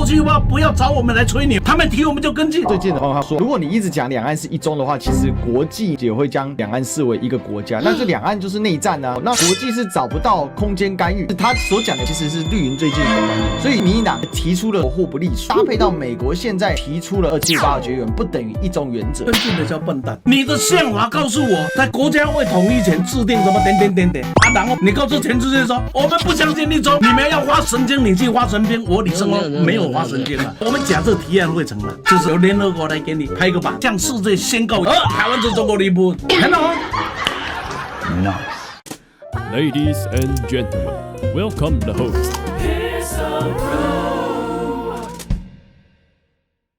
过去吧，不要找我们来吹牛，他们提我们就跟进。最近的话，他说，如果你一直讲两岸是一中的话，其实国际也会将两岸视为一个国家，那这两岸就是内战啊，那国际是找不到空间干预。他所讲的其实是绿营最近的观点，所以民进党提出了货不利数，搭配到美国现在提出了2758决议不等于一中原则，跟进的叫笨蛋。你的宪法告诉我，在国家会统一前制定什么点点点点啊，然后你告诉全世界说，我们不相信一中，你们要花神经，你去花神经，我李胜峰没有花神经啊。我们假设提案会成了，就是由联合国来给你拍个板，向世界宣告，台湾是中国的一部分，看到吗？ Ladies and gentlemen, welcome the host.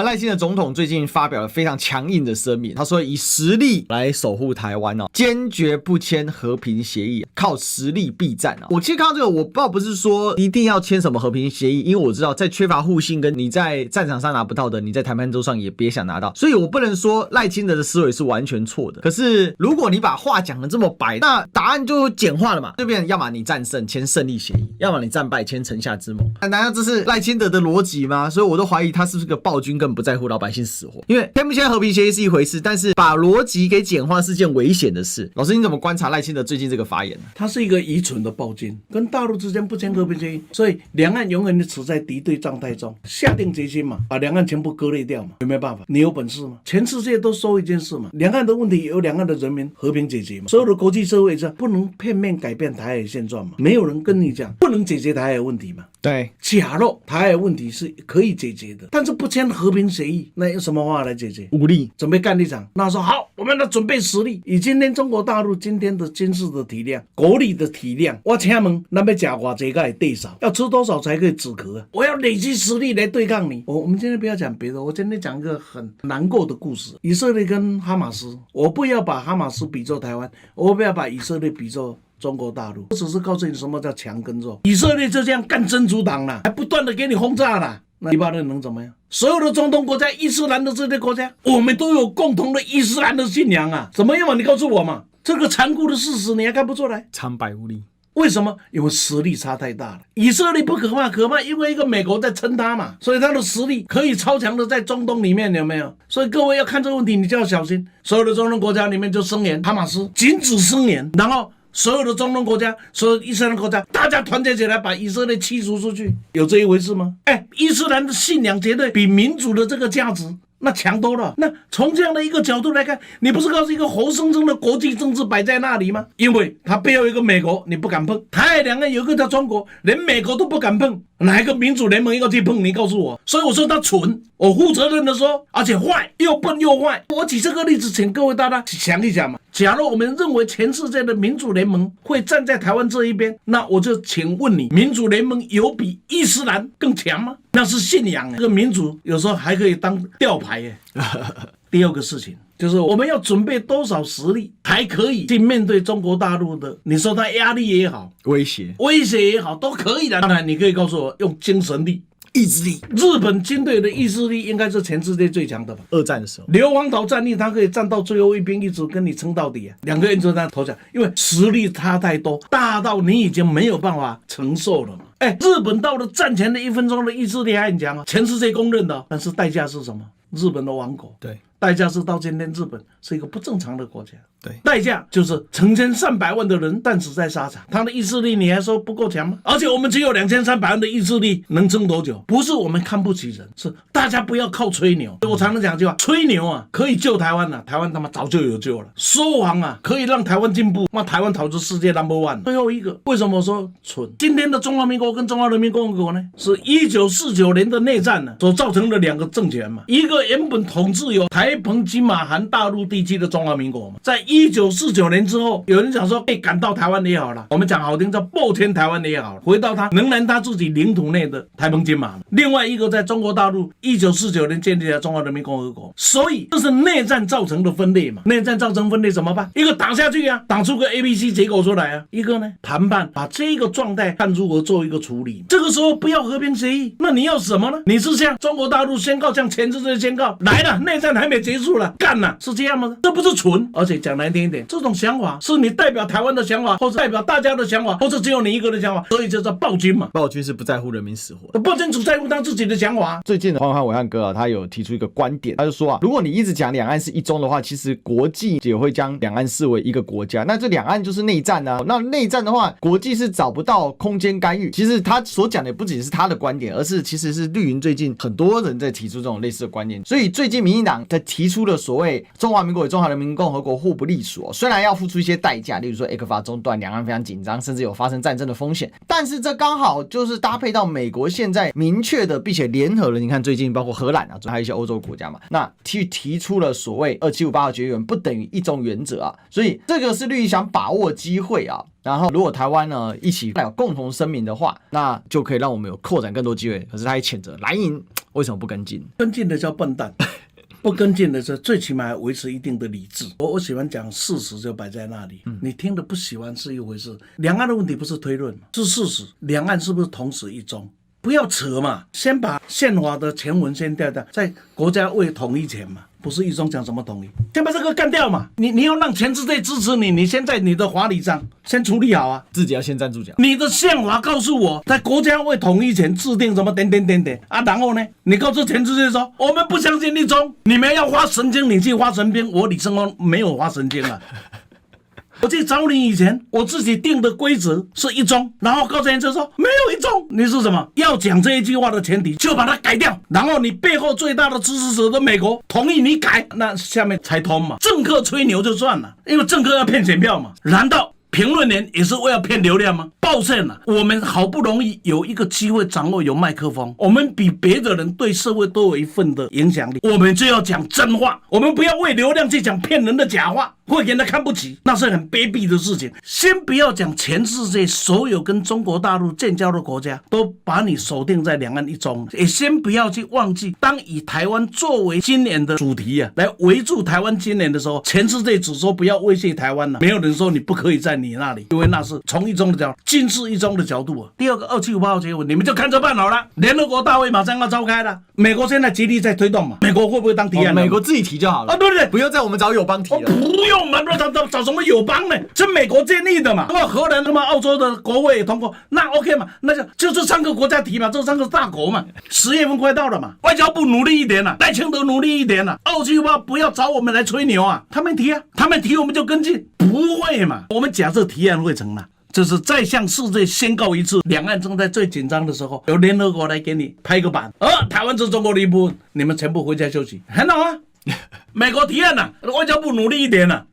赖清德总统最近发表了非常强硬的声明，他说以实力来守护台湾哦，坚决不签和平协议，靠实力避战哦。我其实看到这个，我不知道不是说一定要签什么和平协议，因为我知道在缺乏互信跟你在战场上拿不到的，你在谈判桌上也别想拿到，所以我不能说赖清德的思维是完全错的。可是如果你把话讲得这么白，那答案就简化了嘛，就变成要么你战胜签胜利协议，要么你战败签城下之盟。难道这是赖清德的逻辑吗？所以我都怀疑他是不是个暴君，根本不在乎老百姓死活。因为签不签和平协议是一回事，但是把逻辑给简化是件危险的事。老师，你怎么观察赖清德最近这个发言呢？他是一个愚蠢的暴君，跟大陆之间不签和平协议，所以两岸永远处在敌对状态中，下定决心嘛，把两岸全部割裂掉嘛，有没有办法？你有本事吗？全世界都说一件事嘛，两岸的问题由两岸的人民和平解决嘛，所有的国际社会上不能片面改变台海现状嘛，没有人跟你讲不能解决台海问题嘛。对，假若台海问题是可以解决的，但是不签和平协议，那有什么方法来解决？武力，准备干一场。那说好，我们要准备实力。以今天中国大陆今天的军事的体量、国力的体量，我请问，咱要吃多少个对手？要吃多少才可以止咳啊？我要累积实力来对抗你。我们今天不要讲别的，我今天讲一个很难过的故事：以色列跟哈马斯。我不要把哈马斯比作台湾，我不要把以色列比作中国大陆，我只是告诉你什么叫强跟弱。以色列就这样干真主党了，还不断的给你轰炸了。那黎巴嫩能怎么样？所有的中东国家、伊斯兰的这些国家，我们都有共同的伊斯兰的信仰啊！怎么样嘛？你告诉我嘛！这个残酷的事实你还看不出来？苍白无力。为什么？因为实力差太大了。以色列不可怕，可怕因为一个美国在撑他嘛，所以他的实力可以超强的在中东里面，有没有？所以各位要看这个问题，你就要小心。所有的中东国家里面就声援哈马斯，禁止声援，然后所有的中东国家、所有伊斯兰国家，大家团结起来把以色列驱逐出去，有这一回事吗？伊斯兰的信仰绝对比民主的这个价值那强多了。那从这样的一个角度来看，你不是告诉一个活生生的国际政治摆在那里吗？因为它背后有一个美国，你不敢碰；台海两岸有一个叫中国，连美国都不敢碰，哪一个民主联盟要去碰？你告诉我。所以我说他蠢，我负责任的说，而且坏，又笨又坏。我举这个例子，请各位大家想一想嘛。假如我们认为全世界的民主联盟会站在台湾这一边，那我就请问你，民主联盟有比伊斯兰更强吗？那是信仰，这个民主有时候还可以当吊牌耶。第二个事情就是我们要准备多少实力，才可以去面对中国大陆的，你说他压力也好，威胁也好，都可以的。当然，你可以告诉我用精神力。意志力，日本军队的意志力应该是全世界最强的吧？二战的时候，硫磺岛战役，他可以战到最后一兵，一直跟你撑到底啊！两个原子弹投降，因为实力差太多，大到你已经没有办法承受了嘛。日本到了战前的1分钟的意志力还很强啊，全世界公认的。但是代价是什么？日本的亡国。对。代价是到今天日本是一个不正常的国家，对，代价就是成千上百万的人战死在沙场，他的意志力你还说不够强吗？而且我们只有2300万的意志力，能撑多久？不是我们看不起人，是大家不要靠吹牛。我常常讲一句话，吹牛啊可以救台湾啊，台湾他妈早就有救了；说谎啊可以让台湾进步，那台湾逃出世界 No.1。最后一个，为什么我说蠢？今天的中华民国跟中华人民共和国呢，是1949年的内战呢所造成的两个政权嘛，一个原本统治有台澎金马韩大陆地区的中华民国嘛，在1949年之后，有人讲说被赶到台湾也好了，我们讲好听叫暴迁台湾也好了，回到他仍然他自己领土内的台澎金马。另外一个在中国大陆1949年建立了中华人民共和国，所以这是内战造成的分裂嘛。内战造成分裂怎么办？一个打下去啊，打出个 ABC 结果出来啊；一个呢谈判，把这个状态看如何做一个处理。这个时候不要和平协议，那你要什么呢？你是向中国大陆宣告，向全世界宣告来了，内战还没也结束了，干了，是这样吗？这不是蠢，而且讲难听一点，这种想法是你代表台湾的想法，或者代表大家的想法，或者只有你一个的想法，所以就叫暴君嘛。暴君是不在乎人民死活的。暴君只在乎他自己的想法。最近的黄伟汉哥啊，他有提出一个观点，他就说啊，如果你一直讲两岸是一中的话，其实国际也会将两岸视为一个国家，那这两岸就是内战啊。那内战的话，国际是找不到空间干预。其实他所讲的也不仅是他的观点，而是其实是绿营最近很多人在提出这种类似的观点。所以最近民进党在提出了所谓中华民国与中华人民共和国互不隶属，虽然要付出一些代价，例如说ECFA中断，两岸非常紧张，甚至有发生战争的风险，但是这刚好就是搭配到美国现在明确的并且联合了，你看最近包括荷兰啊，还有一些欧洲国家嘛，那提出了所谓2758号决议不等于一中原则啊，所以这个是绿营想把握机会啊。然后，如果台湾呢一起有共同声明的话，那就可以让我们有扩展更多机会。可是他也谴责蓝营为什么不跟进？跟进的叫笨蛋，不跟进的是最起码要维持一定的理智。我喜欢讲事实就摆在那里，你听的不喜欢是一回事。两岸的问题不是推论，是事实。两岸是不是同时一中？不要扯嘛，先把宪法的前文先调掉，在国家为统一前嘛。不是一中讲什么统一，先把这个干掉嘛。你要让全世界支持你，你先在你的法理上先处理好啊，自己要先站住脚。你的宪法告诉我，在国家为统一前制定什么点点点点啊，然后呢，你告诉全世界说我们不相信一中，你们要花神经，你去花神经，我李胜光没有花神经啊。我去找你以前，我自己定的规则是一中，然后高层就说没有一中，你是什么？要讲这一句话的前提就把它改掉，然后你背后最大的支持者的美国同意你改，那下面才通嘛。政客吹牛就算了，因为政客要骗选票嘛，难道评论员也是为了骗流量吗？抱歉了，我们好不容易有一个机会掌握有麦克风，我们比别的人对社会都有一份的影响力，我们就要讲真话，我们不要为流量去讲骗人的假话，会给人看不起，那是很卑鄙的事情。先不要讲全世界所有跟中国大陆建交的国家都把你锁定在两岸一中，也先不要去忘记，当以台湾作为今年的主题啊，来围住台湾今年的时候，全世界只说不要威胁台湾了，没有人说你不可以在你那里，因为那是从一中的角度，近似一中的角度啊。第二个2758号结婚，你们就看着办好了。联合国大会马上要召开了，美国现在极力在推动嘛，美国会不会当提案？美国自己提就好了啊，对不对？不用在我们找友邦提了。不用嘛，找什么友邦呢？是美国建立的嘛。那么荷兰、那么澳洲的国会也通过，那 OK 嘛？那就是3个国家提嘛，这3个大国嘛。10月份快到了嘛，外交部努力一点了，赖清德努力一点了，2758不要找我们来吹牛啊！他们提啊，他们提我们就跟进，不会嘛？我们假设提案会成了。就是再向世界宣告一次，两岸正在最紧张的时候，由联合国来给你拍个板，台湾是中国的一部分，你们全部回家休息，很好啊。美国提案了，外交部努力一点了。